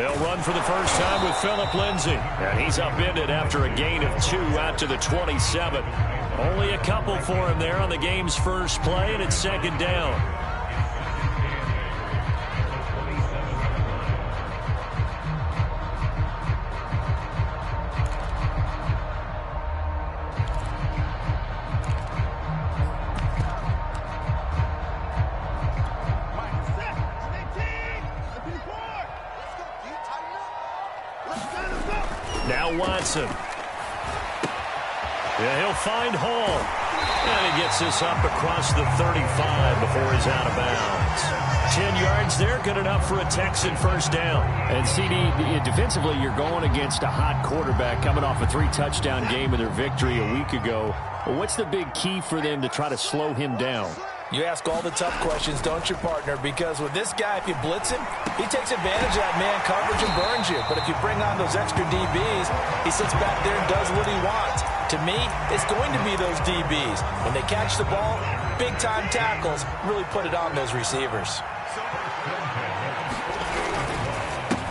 They'll run for the first time with Phillip Lindsay. And he's upended after a gain of 2 out to the 27. Only a couple for him there on the game's first play, and it's second down. Now Watson. Yeah, he'll find Hall. And he gets this up across the 35 before he's out of bounds. 10 yards there, good enough for a Texan first down. And CD, defensively, you're going against a hot quarterback coming off a 3-touchdown game in their victory a week ago. What's the big key for them to try to slow him down? You ask all the tough questions, don't you, partner? Because with this guy, if you blitz him, he takes advantage of that man coverage and burns you. But if you bring on those extra DBs, he sits back there and does what he wants. To me, it's going to be those DBs. When they catch the ball, big-time tackles really put it on those receivers.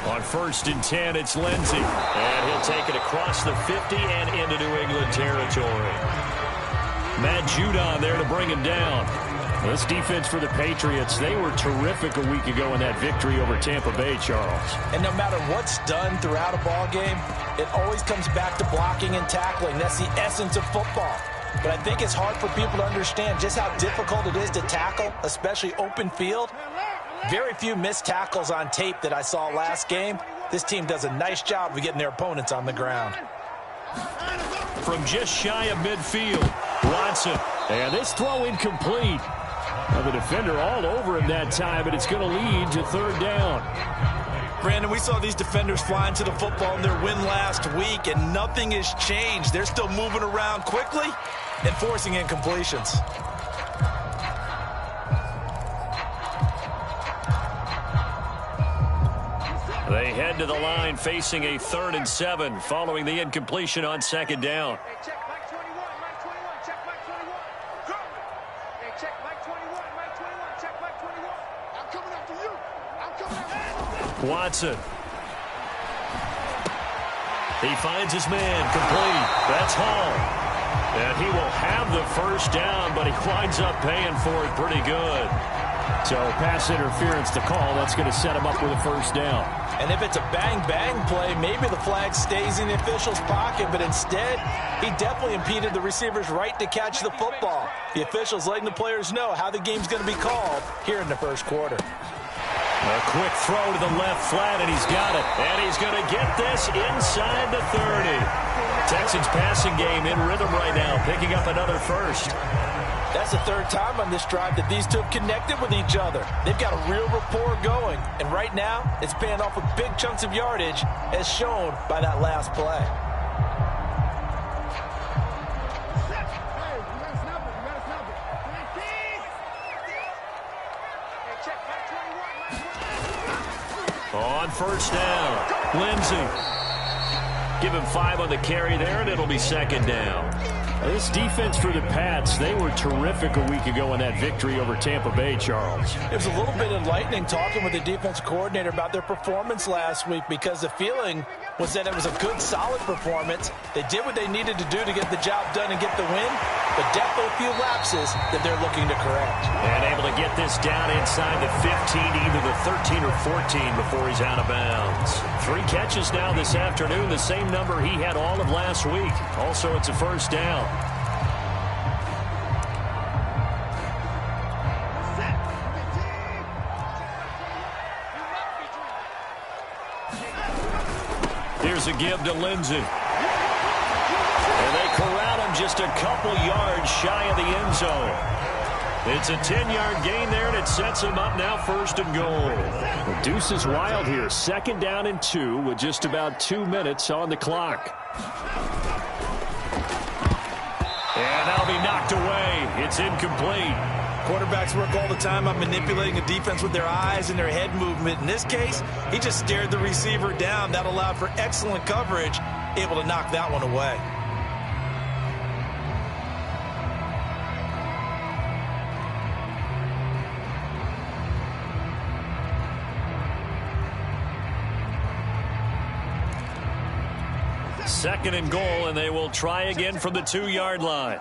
On 1st and 10, it's Lindsay. And he'll take it across the 50 and into New England territory. Matt Judon there to bring him down. This defense for the Patriots, they were terrific a week ago in that victory over Tampa Bay, Charles. And no matter what's done throughout a ball game, it always comes back to blocking and tackling. That's the essence of football. But I think it's hard for people to understand just how difficult it is to tackle, especially open field. Very few missed tackles on tape that I saw last game. This team does a nice job of getting their opponents on the ground. From just shy of midfield, Watson. And this throw incomplete. Well, the defender all over him that time, but it's going to lead to 3rd down. Brandon, we saw these defenders flying to the football in their win last week, and nothing has changed. They're still moving around quickly and forcing incompletions. They head to the line facing a 3rd and 7 following the incompletion on 2nd down. Watson. He finds his man complete. That's Hall. And he will have the first down, but he winds up paying for it pretty good. So pass interference to call. That's going to set him up with a first down. And if it's a bang-bang play, maybe the flag stays in the official's pocket, but instead, he definitely impeded the receiver's right to catch the football. The official's letting the players know how the game's going to be called here in the first quarter. A quick throw to the left flat, and he's got it. And he's going to get this inside the 30. Texans passing game in rhythm right now, picking up another first. That's the 3rd time on this drive that these two have connected with each other. They've got a real rapport going. And right now, it's paying off with big chunks of yardage, as shown by that last play. On 1st down, Lindsay. Give him 5 on the carry there, and it'll be 2nd down. This defense for the Pats, they were terrific a week ago in that victory over Tampa Bay, Charles. It was a little bit enlightening talking with the defensive coordinator about their performance last week, because the feeling was that it was a good, solid performance. They did what they needed to do to get the job done and get the win, but definitely a few lapses that they're looking to correct. And able to get this down inside the 15, either the 13 or 14 before he's out of bounds. 3 catches now this afternoon, the same number he had all of last week. Also, it's a first down. Here's a give to Lindsay. And they corral him just a couple yards shy of the end zone. It's a 10-yard gain there, and it sets him up now 1st and goal. The deuce is wild here. 2nd down and 2 with just about 2 minutes on the clock. And that'll be knocked away. It's incomplete. Quarterbacks work all the time on manipulating a defense with their eyes and their head movement. In this case, he just stared the receiver down. That allowed for excellent coverage, able to knock that one away. 2nd and goal, and they will try again from the 2-yard line.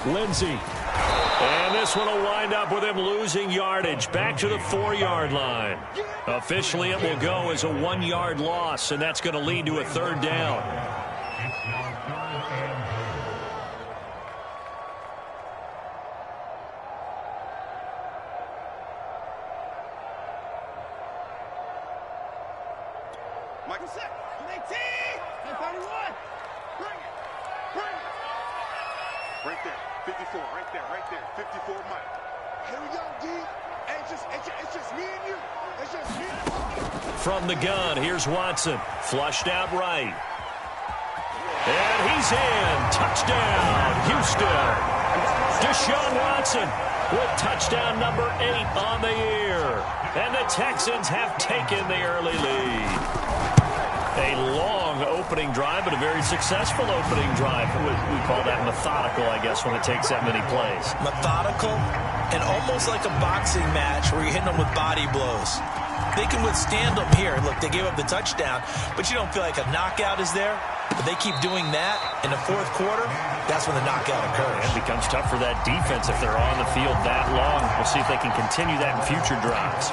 Lindsey. And this one will wind up with him losing yardage. Back to the 4-yard line. Officially, it will go as a 1-yard loss, and that's going to lead to a 3rd down. Right there, 54, right there, 54, Mike. Here we go, D. It's just me and you. It's just me and you. From the gun, here's Watson. Flushed out right. And he's in. Touchdown, Houston. Deshaun Watson with touchdown number 8 on the year. And the Texans have taken the early lead. A long opening drive, but a very successful opening drive. We call that methodical, I guess, when it takes that many plays. Methodical and almost like a boxing match where you're hitting them with body blows. They can withstand them here. Look, they gave up the touchdown, but you don't feel like a knockout is there. But they keep doing that in the 4th quarter. That's when the knockout occurs. It becomes tough for that defense if they're on the field that long. We'll see if they can continue that in future drives.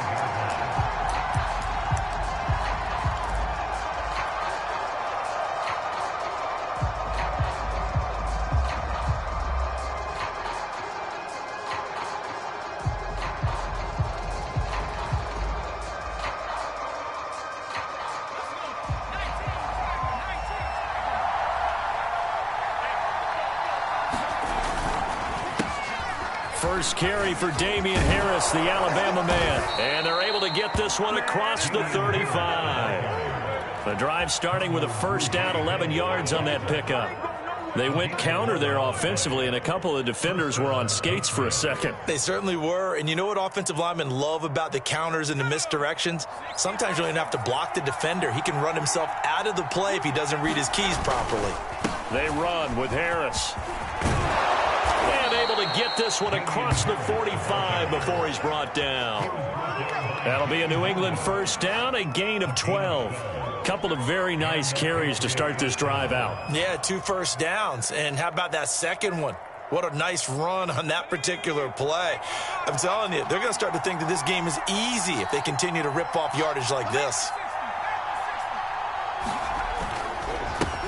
First carry for Damian Harris, the Alabama man. And they're able to get this one across the 35. The drive starting with a 1st down, 11 yards on that pickup. They went counter there offensively, and a couple of defenders were on skates for a second. They certainly were. And you know what offensive linemen love about the counters and the misdirections? Sometimes you don't even have to block the defender. He can run himself out of the play if he doesn't read his keys properly. They run with Harris. And able to get this one across the 45 before he's brought down. That'll be a New England 1st down, a gain of 12. Couple of very nice carries to start this drive out. Yeah, 2 first downs. And how about that second one? What a nice run on that particular play. I'm telling you, they're going to start to think that this game is easy if they continue to rip off yardage like this.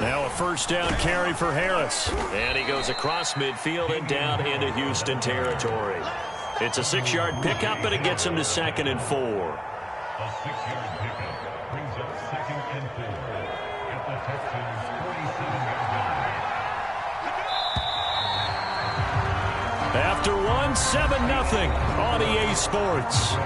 Now a 1st down carry for Harris. And he goes across midfield and down into Houston territory. It's a 6-yard pickup, and it gets him to 2nd and 4. A 6-yard pickup brings up 2nd and 4 at the Texans' 47-yard line. After one, 7-0 on EA Sports.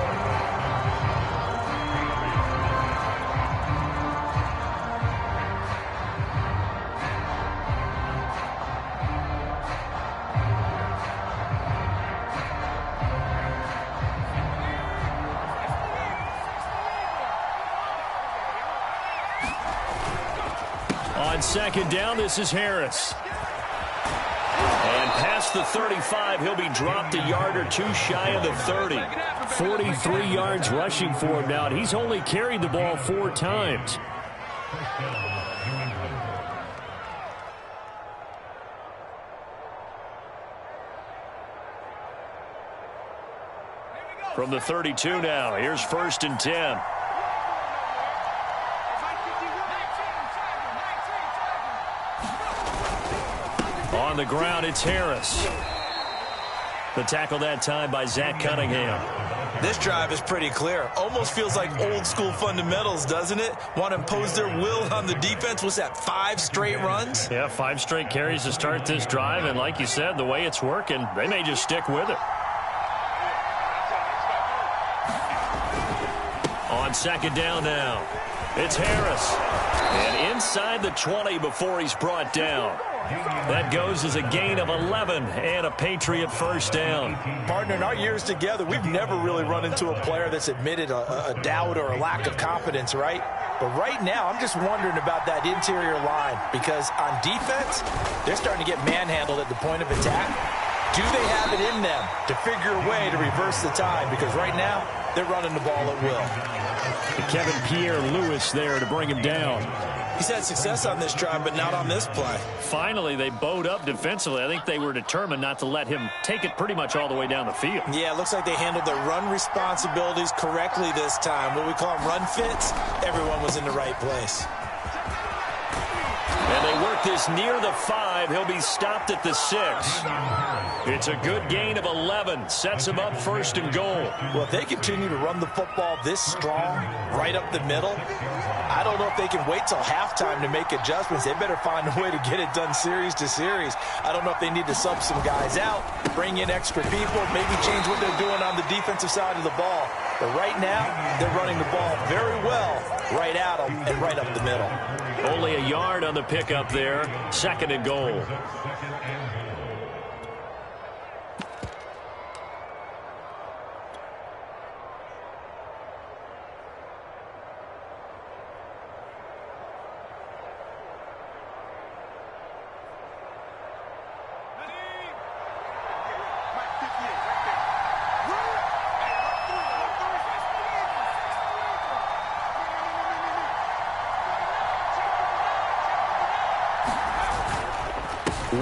On 2nd down, this is Harris. And past the 35, he'll be dropped a yard or 2 shy of the 30. 43 yards rushing for him now, and he's only carried the ball 4 times. From the 32 now, here's 1st and 10. On the ground, it's Harris. The tackle that time by Zach Cunningham. This drive is pretty clear. Almost feels like old school fundamentals, doesn't it? Want to impose their will on the defense. Was that 5 straight runs? Yeah, 5 straight carries to start this drive. And like you said, the way it's working, they may just stick with it. On 2nd down now, it's Harris. And inside the 20 before he's brought down. That goes as a gain of 11 and a Patriot 1st down. Partner, in our years together, we've never really run into a player that's admitted a doubt or a lack of confidence, right? But right now, I'm just wondering about that interior line because on defense, they're starting to get manhandled at the point of attack. Do they have it in them to figure a way to reverse the tide? Because right now, they're running the ball at will. Kevin Pierre-Louis there to bring him down. He's had success on this drive, but not on this play. Finally, they bowed up defensively. I think they were determined not to let him take it pretty much all the way down the field. Yeah, it looks like they handled their run responsibilities correctly this time. What we call them run fits, everyone was in the right place. And they work this near the 5. He'll be stopped at the 6. It's a good gain of 11. Sets him up 1st and goal. Well, if they continue to run the football this strong, right up the middle, I don't know if they can wait till halftime to make adjustments. They better find a way to get it done series to series. I don't know if they need to sub some guys out, bring in extra people, maybe change what they're doing on the defensive side of the ball. But right now, they're running the ball very well right at them and right up the middle. Only a yard on the pickup there. 2nd and goal.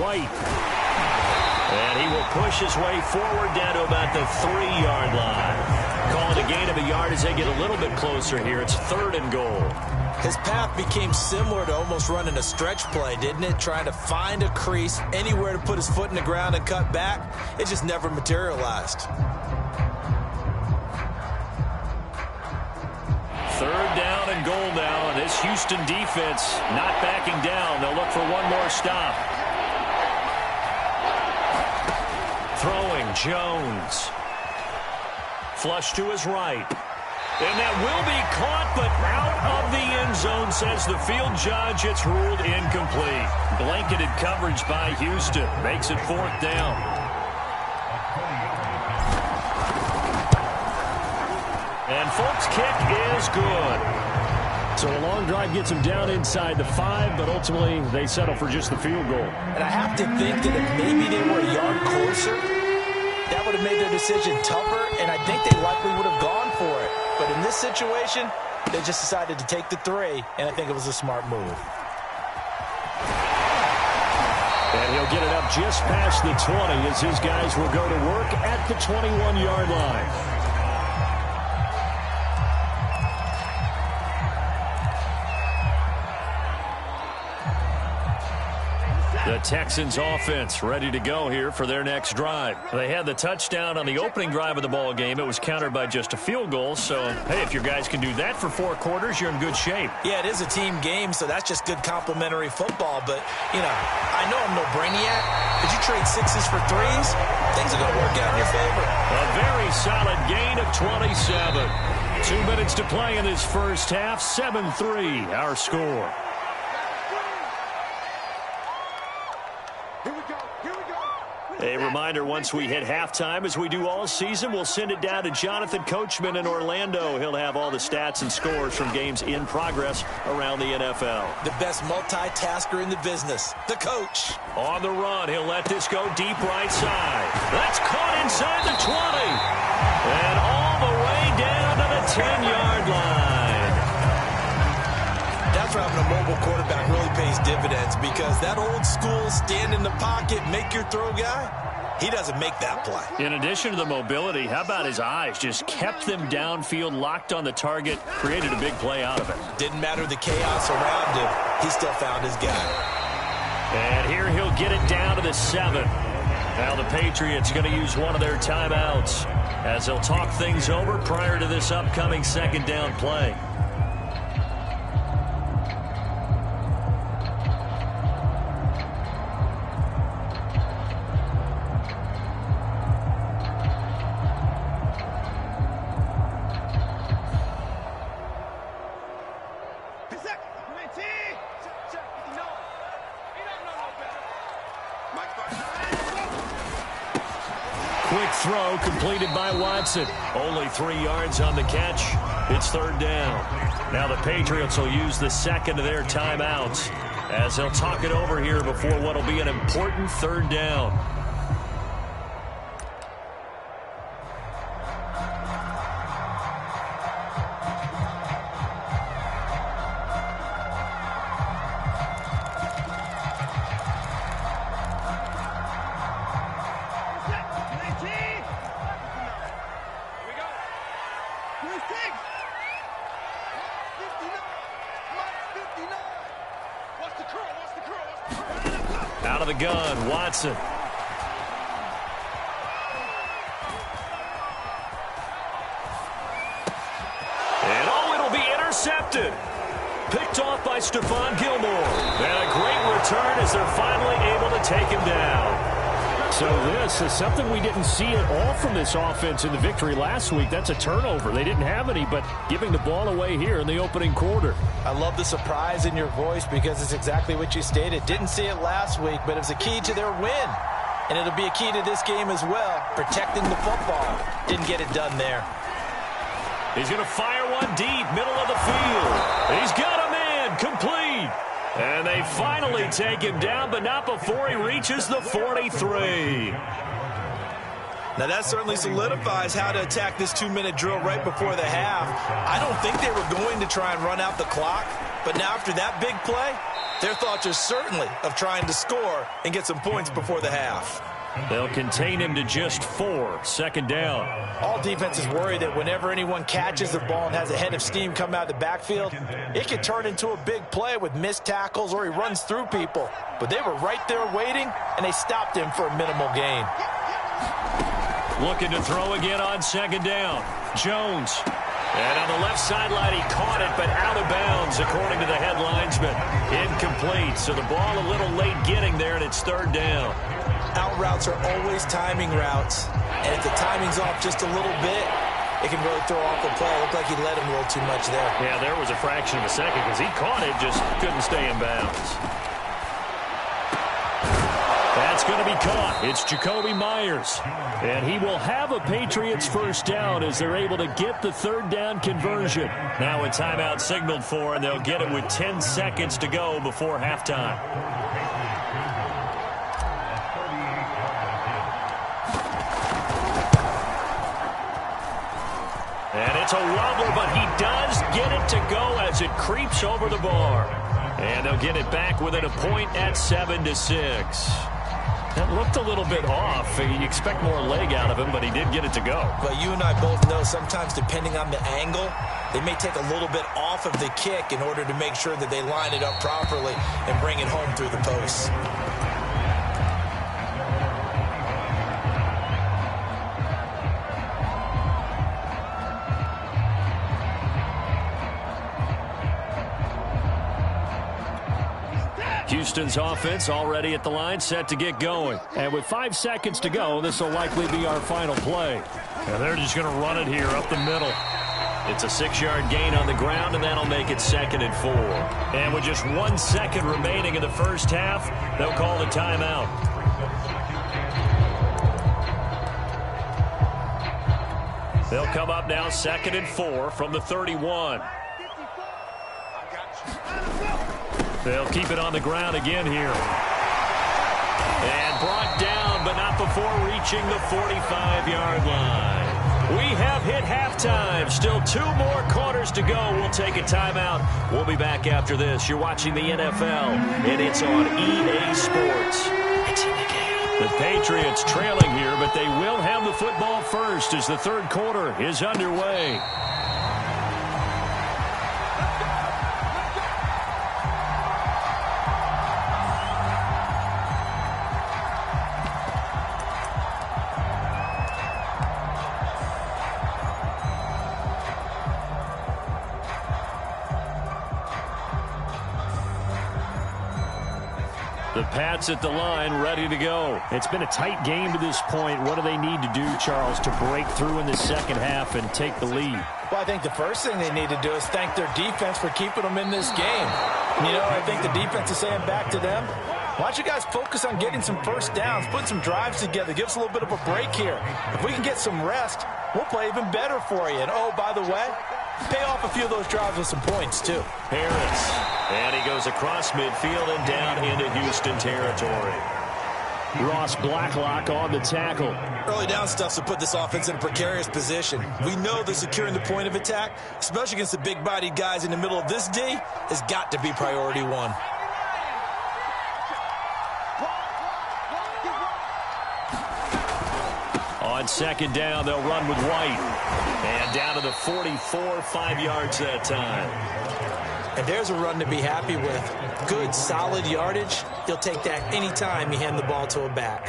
White. And he will push his way forward down to about the 3-yard line. Call it a gain of a yard as they get a little bit closer here. It's 3rd and goal. His path became similar to almost running a stretch play, didn't it? Trying to find a crease, anywhere to put his foot in the ground and cut back. It just never materialized. 3rd down and goal now. And this Houston defense not backing down. They'll look for one more stop. Throwing, Jones. Flush to his right. And that will be caught, but out of the end zone, says the field judge. It's ruled incomplete. Blanketed coverage by Houston. Makes it 4th down. And Folk's kick is good. So a long drive gets them down inside the 5, but ultimately they settle for just the field goal. And I have to think that if maybe they were a yard closer, that would have made their decision tougher, and I think they likely would have gone for it. But in this situation, they just decided to take the 3, and I think it was a smart move. And he'll get it up just past the 20 as his guys will go to work at the 21-yard line. The Texans offense ready to go here for their next drive. They had the touchdown on the opening drive of the ball game. It was countered by just a field goal. So, hey, if your guys can do that for 4 quarters, you're in good shape. Yeah, it is a team game, so that's just good complimentary football. But, you know, I know I'm no brainiac. Did you trade 6s for 3s? Things are going to work out in your favor. A very solid gain of 27. 2 minutes to play in this first half. 7-3, our score. A reminder, once we hit halftime, as we do all season, we'll send it down to Jonathan Coachman in Orlando. He'll have all the stats and scores from games in progress around the NFL. The best multitasker in the business, the coach. On the run, he'll let this go deep right side. That's caught inside the 20. And all the way down to the 10-yard line. That's where having a mobile quarterback really pays dividends, because that old school stand in the pocket, make your throw guy, he doesn't make that play. In addition to the mobility, how about his eyes? Just kept them downfield, locked on the target, created a big play out of it. Didn't matter the chaos around him. He still found his guy. And here he'll get it down to the 7. Now the Patriots going to use one of their timeouts as they'll talk things over prior to this upcoming 2nd down play. Quick throw completed by Watson. Only 3 yards on the catch. It's 3rd down. Now the Patriots will use the 2nd of their timeouts as they'll talk it over here before what will be an important 3rd down. of the gun. Watson. And it'll be intercepted. Picked off by Stephon Gilmore. And a great return as they're finally able to take him down. So this is something we didn't see at all from this offense in the victory last week. That's a turnover. They didn't have any, but giving the ball away here in the opening quarter. I love the surprise in your voice because it's exactly what you stated. Didn't see it last week, but it was a key to their win. And it'll be a key to this game as well, protecting the football. Didn't get it done there. He's going to fire one deep, middle of the field. He's got a man, complete. And they finally take him down, but not before he reaches the 43. Now that certainly solidifies how to attack this 2-minute drill right before the half. I don't think they were going to try and run out the clock, but now after that big play, their thoughts are certainly of trying to score and get some points before the half. They'll contain him to just 4, second down. All defenses worry that whenever anyone catches the ball and has a head of steam come out of the backfield, it can turn into a big play with missed tackles or he runs through people. But they were right there waiting, and they stopped him for a minimal gain. Looking to throw again on second down. Jones. And on the left sideline, he caught it, but out of bounds, according to the head linesman. Incomplete, so the ball a little late getting there, and it's third down. Out routes are always timing routes, and if the timing's off just a little bit, it can really throw off the play. It looked like he let him a little too much there. Yeah, there was a fraction of a second because he caught it, just couldn't stay in bounds. That's going to be caught. It's Jacoby Myers. And he will have a Patriots first down as they're able to get the third down conversion. Now a timeout signaled for, and they'll get it with 10 seconds to go before halftime. And it's a wobbler, but he does get it to go as it creeps over the bar. And they'll get it back within a point at 7-6. That looked a little bit off. You expect more leg out of him, but he did get it to go. But you and I both know sometimes depending on the angle, they may take a little bit off of the kick in order to make sure that they line it up properly and bring it home through the posts. Houston's offense already at the line, set to get going. And with 5 seconds to go, this will likely be our final play. And they're just going to run it here up the middle. It's a 6-yard gain on the ground, and that'll make it 2nd and 4. And with just 1 second remaining in the first half, they'll call the timeout. They'll come up now 2nd and 4 from the 31. They'll keep it on the ground again here. And brought down, but not before reaching the 45-yard line. We have hit halftime. Still 2 more quarters to go. We'll take a timeout. We'll be back after this. You're watching the NFL, and it's on EA Sports. It's in the game. The Patriots trailing here, but they will have the football first as the third quarter is underway. The Pats at the line, ready to go. It's been a tight game to this point. What do they need to do, Charles, to break through in the second half and take the lead? Well, I think the first thing they need to do is thank their defense for keeping them in this game. You know, I think the defense is saying back to them, why don't you guys focus on getting some first downs, put some drives together, give us a little bit of a break here. If we can get some rest, we'll play even better for you. And, oh, by the way, pay off a few of those drives with some points, too. Harris. And he goes across midfield and down into Houston territory. Ross Blacklock on the tackle. Early down stuff to put this offense in a precarious position. We know that securing the point of attack, especially against the big-bodied guys in the middle of this D, has got to be priority one. On second down, they'll run with White. And down to the 44, 5 yards that time. And there's a run to be happy with. Good, solid yardage. He'll take that anytime you hand the ball to a back.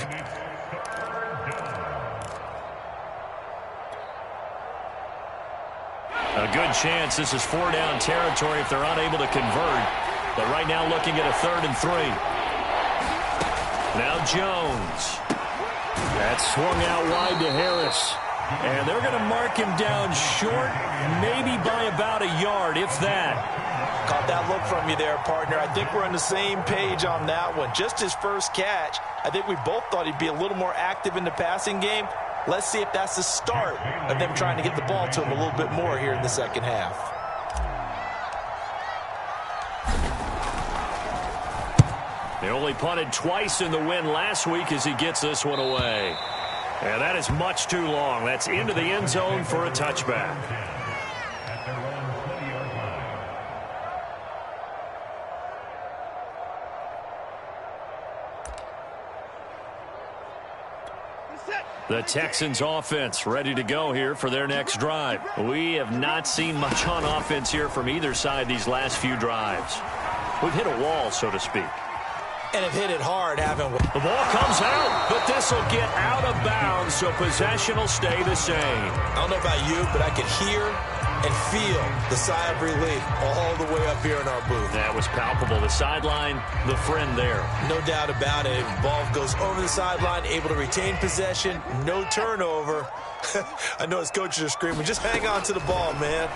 A good chance this is 4-down territory if they're unable to convert. But right now looking at a 3rd and 3. Now Jones. That swung out wide to Harris. And they're going to mark him down short, maybe by about a yard, if that. Caught that look from you there, partner. I think we're on the same page on that one. Just his first catch, I think we both thought he'd be a little more active in the passing game. Let's see if that's the start of them trying to get the ball to him a little bit more here in the second half. They only punted twice in the win last week as he gets this one away. And that is much too long. That's into the end zone for a touchback. The Texans offense ready to go here for their next drive. We have not seen much on offense here from either side these last few drives. We've hit a wall, so to speak. And have hit it hard, haven't we? The ball comes out, but this will get out of bounds, so possession will stay the same. I don't know about you, but I could hear and feel the sigh of relief all the way up here in our booth. That was palpable. The sideline, the friend there. No doubt about it. Ball goes over the sideline, able to retain possession, no turnover. I know his coaches are screaming, just hang on to the ball, man.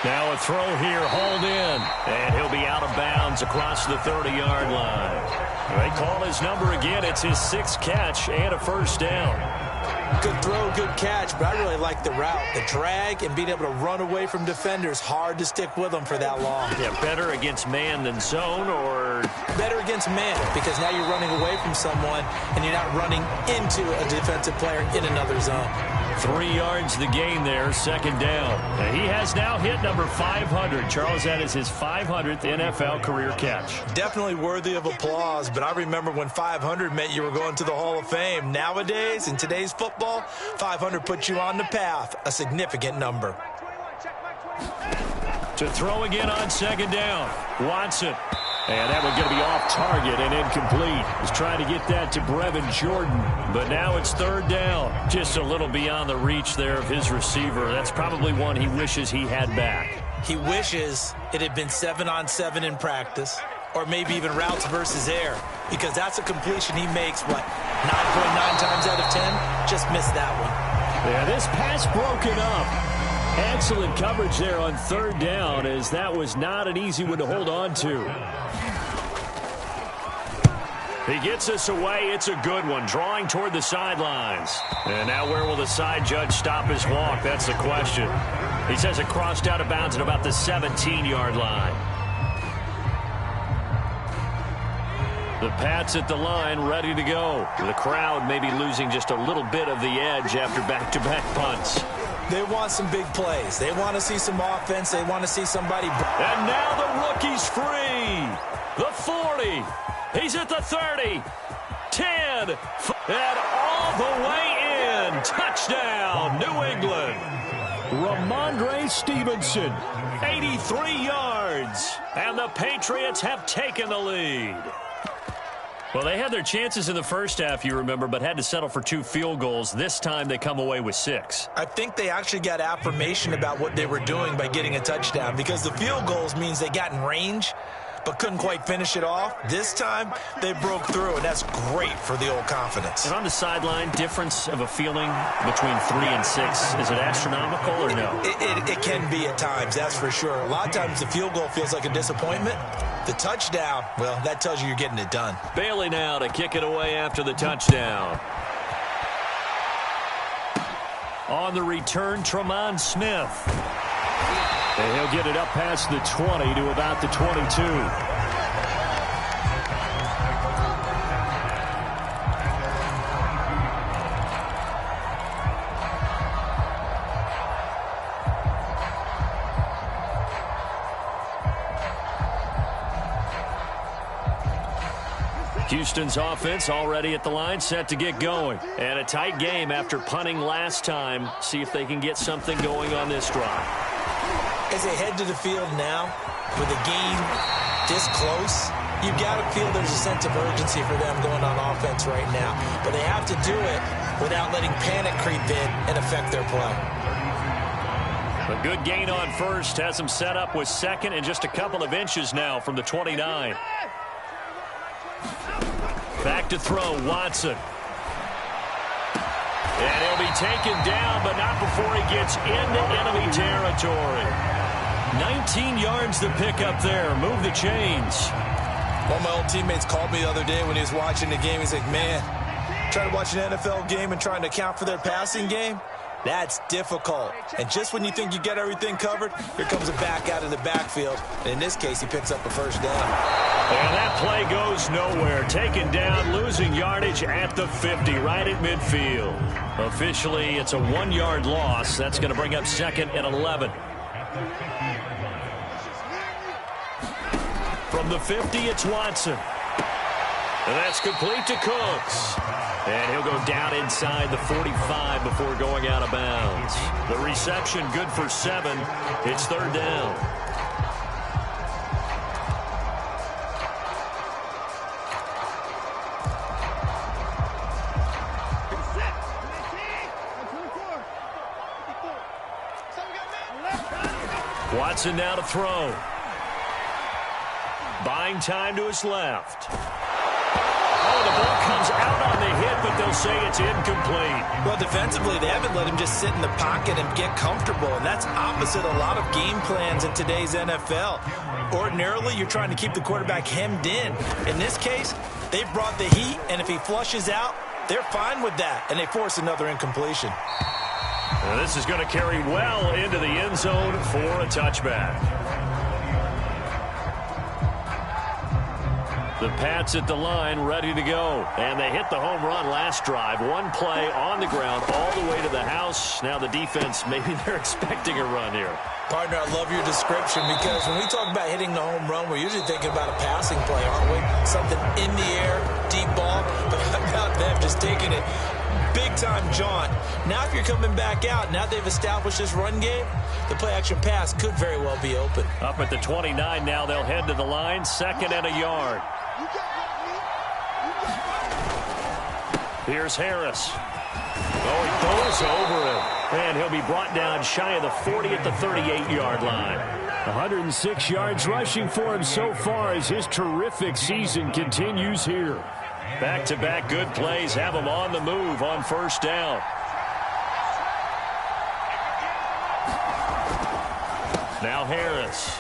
Now a throw here, hauled in, and he'll be out of bounds across the 30-yard line. They call his number again. It's his 6th catch and a first down. Good throw, good catch, but I really like the route. The drag and being able to run away from defenders, hard to stick with them for that long. Yeah, better against man than zone, or? Better against man, because now you're running away from someone and you're not running into a defensive player in another zone. 3 yards the gain there, 2nd down. He has now hit number 500. Charles, that is his 500th NFL career catch. Definitely worthy of applause, but I remember when 500 meant you were going to the Hall of Fame. Nowadays, in today's football, 500 puts you on the path, a significant number. To throw again on 2nd down. Watson. And that one's going to be off target and incomplete. He's trying to get that to Brevin Jordan. But now it's 3rd down. Just a little beyond the reach there of his receiver. That's probably one he wishes he had back. He wishes it had been 7-on-7 in practice, or maybe even routes versus air, because that's a completion he makes, 9.9 times out of 10? Just missed that one. Yeah, this pass broken up. Excellent coverage there on 3rd down, as that was not an easy one to hold on to. He gets us away. It's a good one. Drawing toward the sidelines. And now where will the side judge stop his walk? That's the question. He says it crossed out of bounds at about the 17-yard line. The Pats at the line, ready to go. The crowd may be losing just a little bit of the edge after back-to-back punts. They want some big plays. They want to see some offense. They want to see somebody. And now the rookie's free. The 40. He's at the 30. 10. And all the way in. Touchdown, New England. Ramondre Stevenson. 83 yards. And the Patriots have taken the lead. Well, they had their chances in the first half, you remember, but had to settle for 2 field goals. This time they come away with 6. I think they actually got affirmation about what they were doing by getting a touchdown, because the field goals means they got in range but couldn't quite finish it off. This time they broke through, and that's great for the old confidence. And on the sideline, difference of a feeling between 3 and 6, is it astronomical or no? It can be at times, that's for sure. A lot of times the field goal feels like a disappointment. The touchdown, well, that tells you you're getting it done. Bailey now to kick it away after the touchdown. On the return, Tremont Smith. And he'll get it up past the 20 to about the 22. Houston's offense already at the line, set to get going. And a tight game after punting last time. See if they can get something going on this drive. As they head to the field now, with the game this close, you've got to feel there's a sense of urgency for them going on offense right now. But they have to do it without letting panic creep in and affect their play. A good gain on first has them set up with second and just a couple of inches now from the 29. Back to throw, Watson. And he'll be taken down, but not before he gets into enemy territory. 19 yards to pick up there. Move the chains. One of my old teammates called me the other day when he was watching the game. He's like, man, trying to watch an NFL game and trying to account for their passing game, that's difficult. And just when you think you get everything covered, here comes a back out of the backfield. And in this case, he picks up a first down. And that play goes nowhere. Taken down, losing yardage at the 50, right at midfield. Officially, it's a 1-yard loss. That's going to bring up second and 11. From the 50, it's Watson. And that's complete to Cooks. And he'll go down inside the 45 before going out of bounds. The reception good for 7. It's third down. Watson now to throw. Buying time to his left. Oh, the ball comes out on the hit, but they'll say it's incomplete. Well, defensively, they haven't let him just sit in the pocket and get comfortable, and that's opposite a lot of game plans in today's NFL. Ordinarily, you're trying to keep the quarterback hemmed in. In this case, they've brought the heat, and if he flushes out, they're fine with that, and they force another incompletion. Now, this is going to carry well into the end zone for a touchback. The Pats at the line, ready to go. And they hit the home run last drive. One play on the ground all the way to the house. Now the defense, maybe they're expecting a run here. Partner, I love your description because when we talk about hitting the home run, we're usually thinking about a passing play, aren't we? Something in the air, deep ball. But how about them just taking it big-time jaunt? Now if you're coming back out, now they've established this run game, the play-action pass could very well be open. Up at the 29 now, they'll head to the line, second and a yard. Here's Harris. Oh, he throws over him. And he'll be brought down shy of the 40 at the 38-yard line. 106 yards rushing for him so far as his terrific season continues here. Back-to-back good plays have him on the move on first down. Now Harris.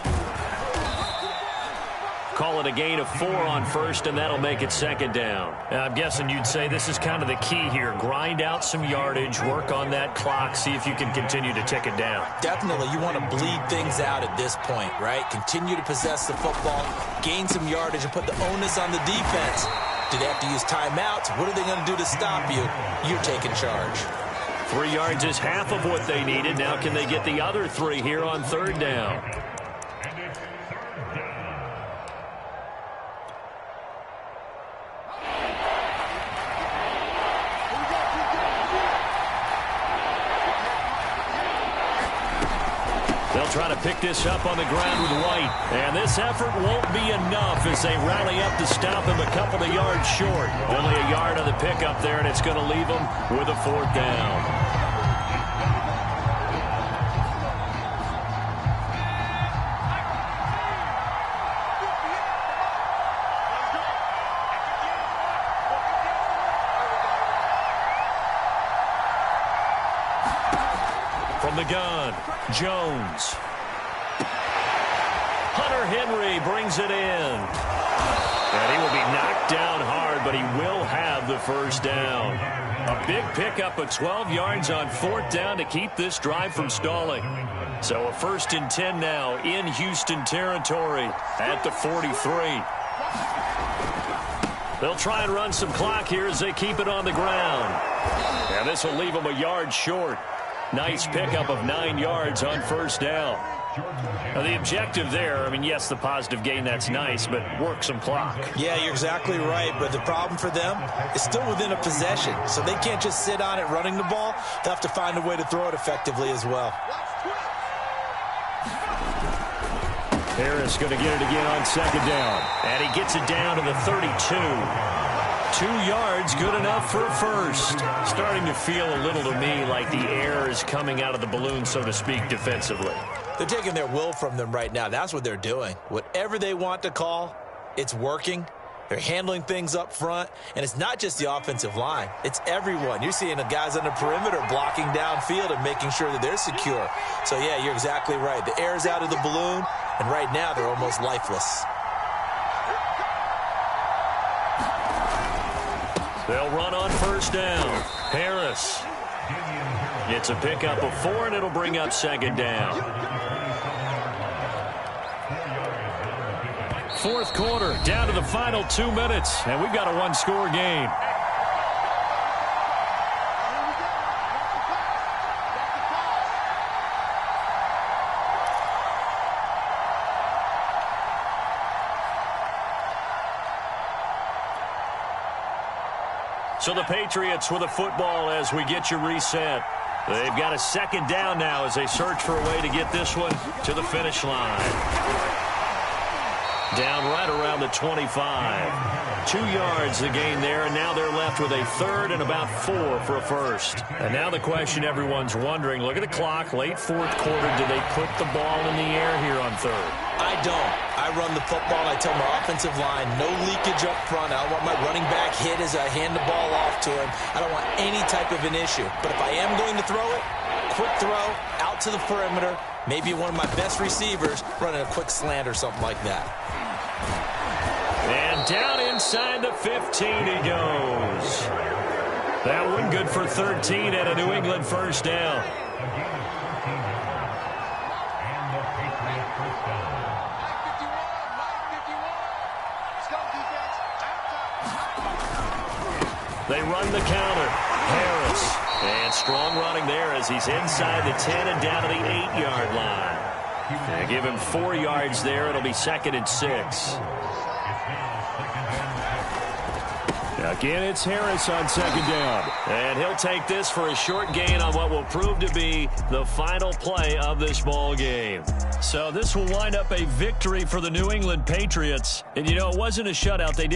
Call it a gain of 4 on first, and that'll make it second down. I'm guessing you'd say this is kind of the key here. Grind out some yardage, work on that clock, see if you can continue to tick it down. Definitely. You want to bleed things out at this point, right? Continue to possess the football, gain some yardage, and put the onus on the defense. Do they have to use timeouts? What are they going to do to stop you? You're taking charge. 3 yards is half of what they needed. Now can they get the other 3 here on third down? They'll try to pick this up on the ground with White. And this effort won't be enough as they rally up to stop him a couple of yards short. Only a yard on the pickup there, and it's going to leave them with a fourth down. From the gun, Jones. Hunter Henry brings it in. And he will be knocked down hard, but he will have the first down. A big pickup of 12 yards on fourth down to keep this drive from stalling. So a 1st and 10 now in Houston territory at the 43. They'll try and run some clock here as they keep it on the ground. And this will leave them a yard short. Nice pickup of 9 yards on first down. Now the objective there, I mean, yes, the positive gain, that's nice, but work some clock. Yeah, you're exactly right, but the problem for them is still within a possession, so they can't just sit on it running the ball. They'll have to find a way to throw it effectively as well. Harris going to get it again on second down. And he gets it down to the 32. 2 yards, good enough for a first. Starting to feel a little to me like the air is coming out of the balloon, so to speak, defensively. They're taking their will from them right now. That's what they're doing. Whatever they want to call, it's working. They're handling things up front, and it's not just the offensive line. It's everyone. You're seeing the guys on the perimeter blocking downfield and making sure that they're secure. So, yeah, you're exactly right. The air's out of the balloon, and right now they're almost lifeless. They'll run on first down. Harris. It's a pickup of 4, and it'll bring up second down. Fourth quarter, down to the final 2 minutes, and we've got a one-score game. So the Patriots with a football as we get you reset. They've got a second down now as they search for a way to get this one to the finish line. Down right around the 25. 2 yards the gain there, and now they're left with a third and about 4 for a first. And now the question everyone's wondering, look at the clock, late fourth quarter, do they put the ball in the air here on third? I don't. I run the football, and I tell my offensive line, no leakage up front. I don't want my running back hit as I hand the ball off to him. I don't want any type of an issue. But if I am going to throw it, quick throw, out to the perimeter, maybe one of my best receivers running a quick slant or something like that. And down inside the 15 he goes. That one good for 13 and a New England first down. They run the counter. Harris. And strong running there as he's inside the 10 and down to the 8-yard line. And give him 4 yards there. It'll be 2nd and 6. Again, it's Harris on second down. And he'll take this for a short gain on what will prove to be the final play of this ball game. So this will wind up a victory for the New England Patriots. And, you know, it wasn't a shutout. They did